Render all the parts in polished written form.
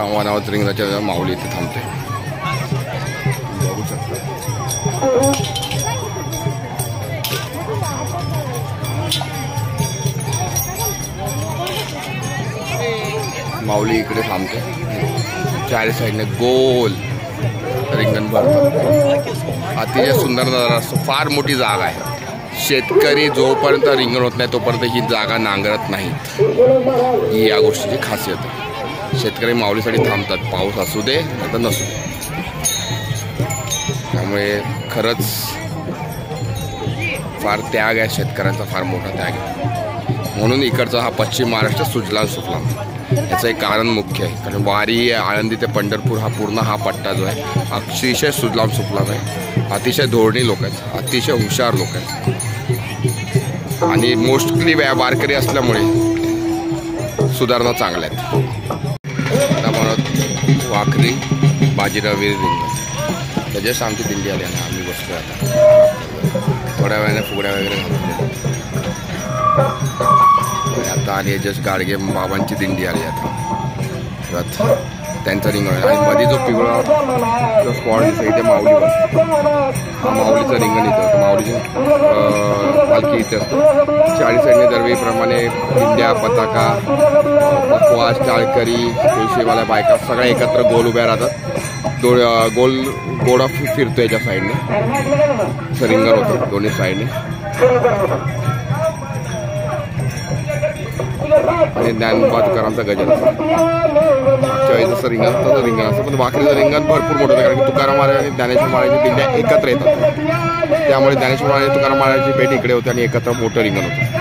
वनावत रिंगणाच्या माऊली इथे थांबते, बघू शकता. माऊली इकडे थांबते, चारी साईडने गोल रिंगण भरतं. अतिशय सुंदर नजारा असतो. फार मोठी जागा आहे. शेतकरी जोपर्यंत रिंगण होत नाही तोपर्यंत ही जागा नांगरत नाहीत. ही या गोष्टीची खासियत आहे. शेतकरी माऊलीसाठी थांबतात, पाऊस असू दे आता नसू दे. त्यामुळे खरंच फार त्याग आहे शेतकऱ्यांचा, फार मोठा त्याग आहे. म्हणून इकडचा हा पश्चिम महाराष्ट्र सुजलाम सुफलाम. याचं एक कारण मुख्य आहे, कारण वारी आळंदी ते पंढरपूर हा पूर्ण हा पट्टा जो आहे अतिशय सुजलाम सुफलाम आहे. अतिशय धोरणी लोक आहेत, अतिशय हुशार लोक आहेत आणि मोस्टली वारकरी असल्यामुळे सुधारणा चांगल्या आहेत. आता म्हणत वाखरी बाजीराव रिंगण त्याच्याच आमची दिंडी आली आणि आम्ही बसतोय. आता थोड्या वेळाने फुगड्या वगैरे घालतो. आता आली जस्ट गाडगे बाबांची दिंडी आली. आता रथ त्यांचा रिंगण आणि मध्ये जो पिवळा स्पॉट दिसतो इथे माऊली बसतो. हा माऊलीचं रिंगण इथं, माऊलीची पालखी इथे असतो. 40 साईडने दरवेळीप्रमाणे दिंड्या, पताका, पकवास, टाळकरी, तुळशीवाल्या बायका सगळ्या एकत्र गोल उभ्या राहतात. गोल गोडा फिरतो याच्या साईडने, असं रिंगण होतं दोन्ही साईडने. आणि ज्ञानोबाकरांचा गजर असतो. मागच्या वेळी जसं रिंगण तसं रिंगण असतं, पण वाखरीचं रिंगण भरपूर मोठं होतं, कारण की तुकाराम महाराज आणि ज्ञानेश्वर महाराजांची दिंड्या एकत्र येतात. त्यामुळे ज्ञानेश्वर महाराज तुकाराम महाराजांची भेट इकडे होते आणि एकत्र मोठं रिंगण होतं.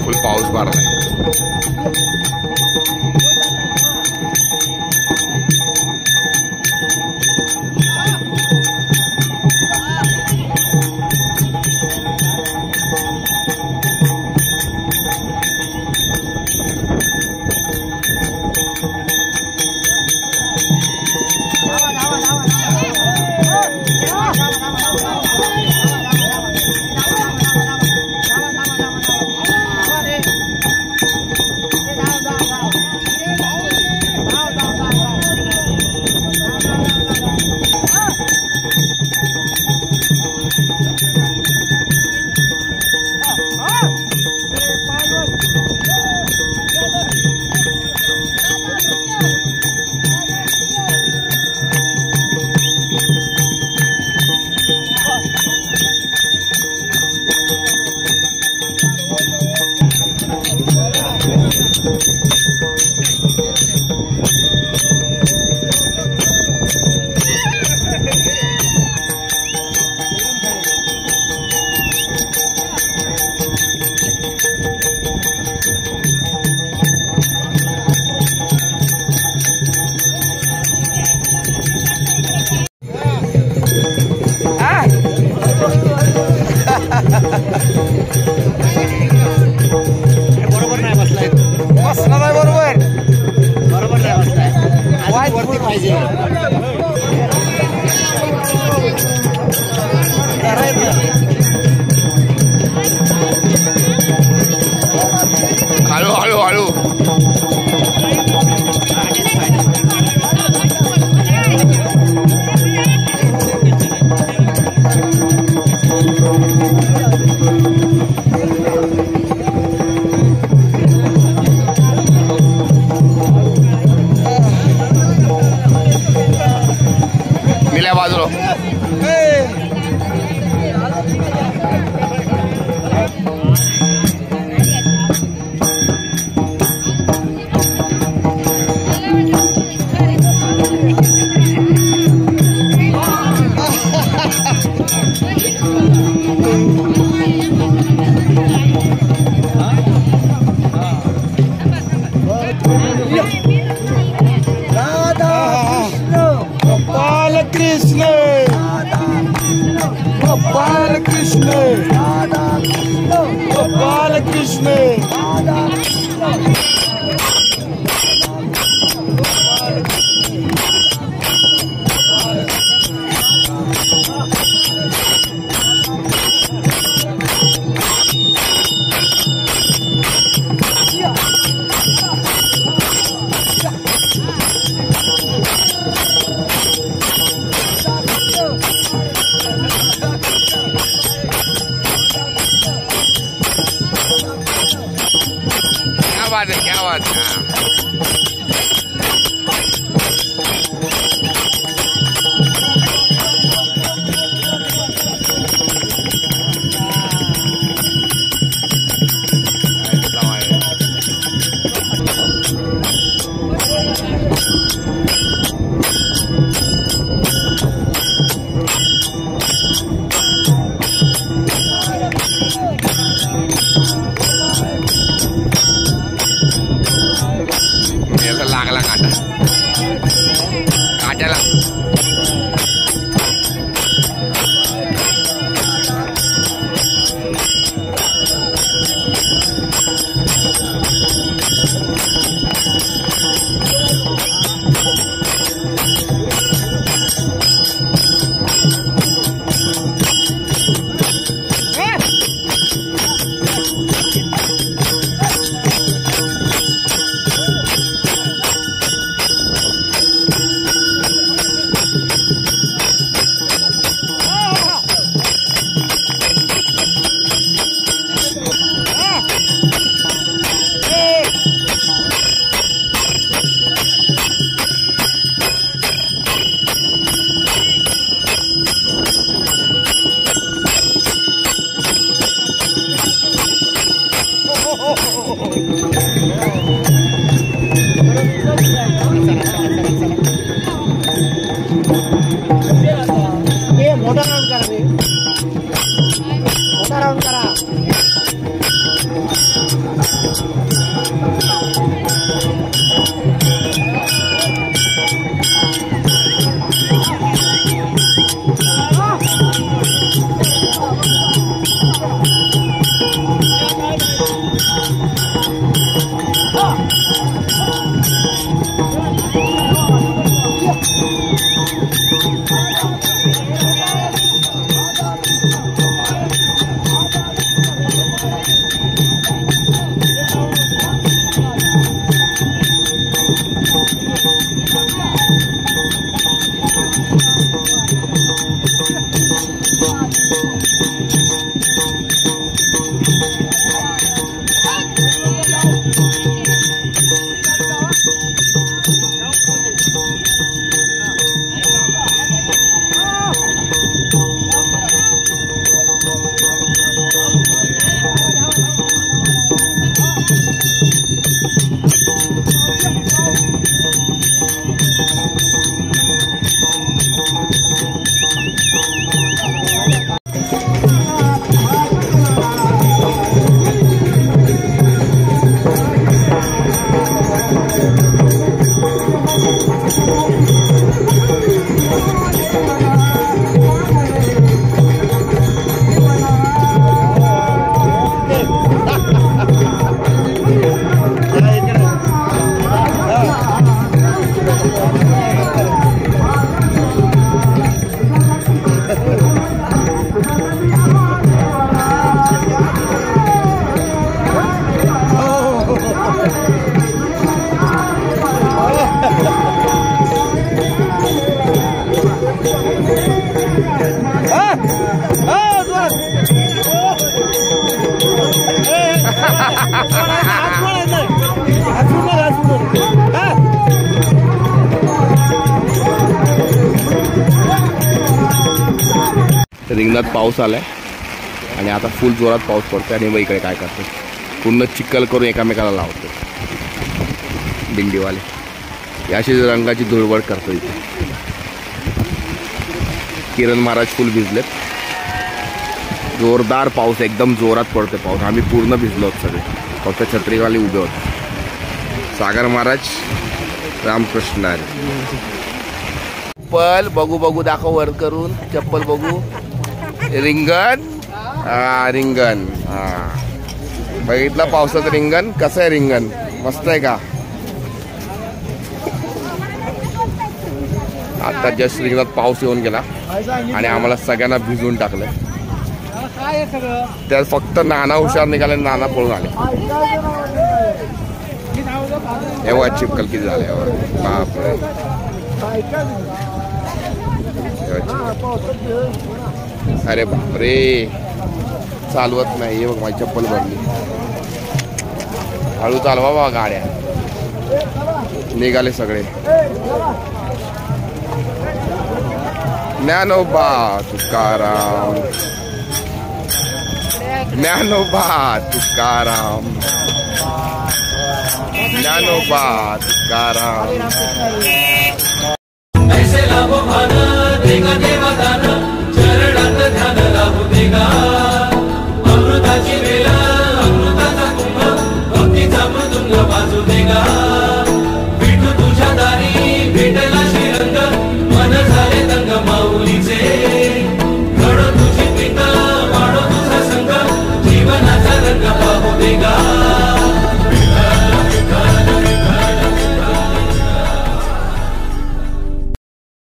फुल पाऊस भरलाय. बरोबर नाही बसलाय, बसला नाही बरोबर नाही बसलाय. वाईट वरती पाहिजे. हळू हळू हळू. निल्या बाजूला गोपाल कृष्ण गोपाल कृष्ण क्या बात है लागला काटा काट्याला मोठा राऊंड करा रे मोठा राऊंड करा रिंगणात पाऊस आलाय आणि आता फुल जोरात पाऊस पडतोय आणि मग इकडे काय करतो पूर्ण चिखल करून एकामेकाला लावतो दिंडीवाले याशी रंगाची धुळवड करतो इथे किरण महाराज फुल भिजलेत जोरदार पाऊस एकदम जोरात पडतोय पाऊस आम्ही पूर्ण भिजलो आहोत सगळे फक्त छत्रीवाले उभे होते सागर महाराज रामकृष्ण चप्पल बघू बघू दाखव वर करून चप्पल बघू रिंगण हा रिंगण हा बघितलं पावसाचं रिंगण कसं आहे रिंगण मस्त आहे का आता जस्ट रिंगणात पाऊस येऊन गेला आणि आम्हाला सगळ्यांना भिजवून टाकलं त्यात फक्त नाना हुशार निघाले नाना पळून आले एवढा चिपकल किती झाले बापरे अरे बापरे चालवत नाही हे बघ माझी चप्पल भरली हळू चालवा बाबा गाड्या निघाले सगळे ज्ञानोबा तुकाराम ज्ञानोबा तुकाराम ज्ञानोबा तुकाराम ऐसे लाभो भान देगा देवा दान चरणात ध्यान लाभू देगा अमृताची वेला अमृताचा कुंभ भक्तीचा मृदुंग वाजू देगा विठू तुझ्या दारी भेटला श्रीरंग मन झाले दंग माऊलीचे घडो तुझी प्रीत वाढो तुझा संग जीवनाचा रंग पाहू देगा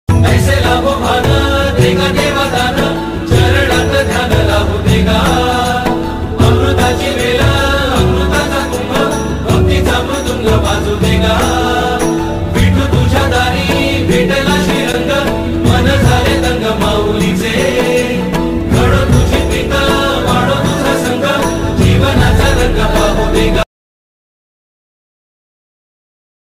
ऐसे लाभो भान देगा देवा दान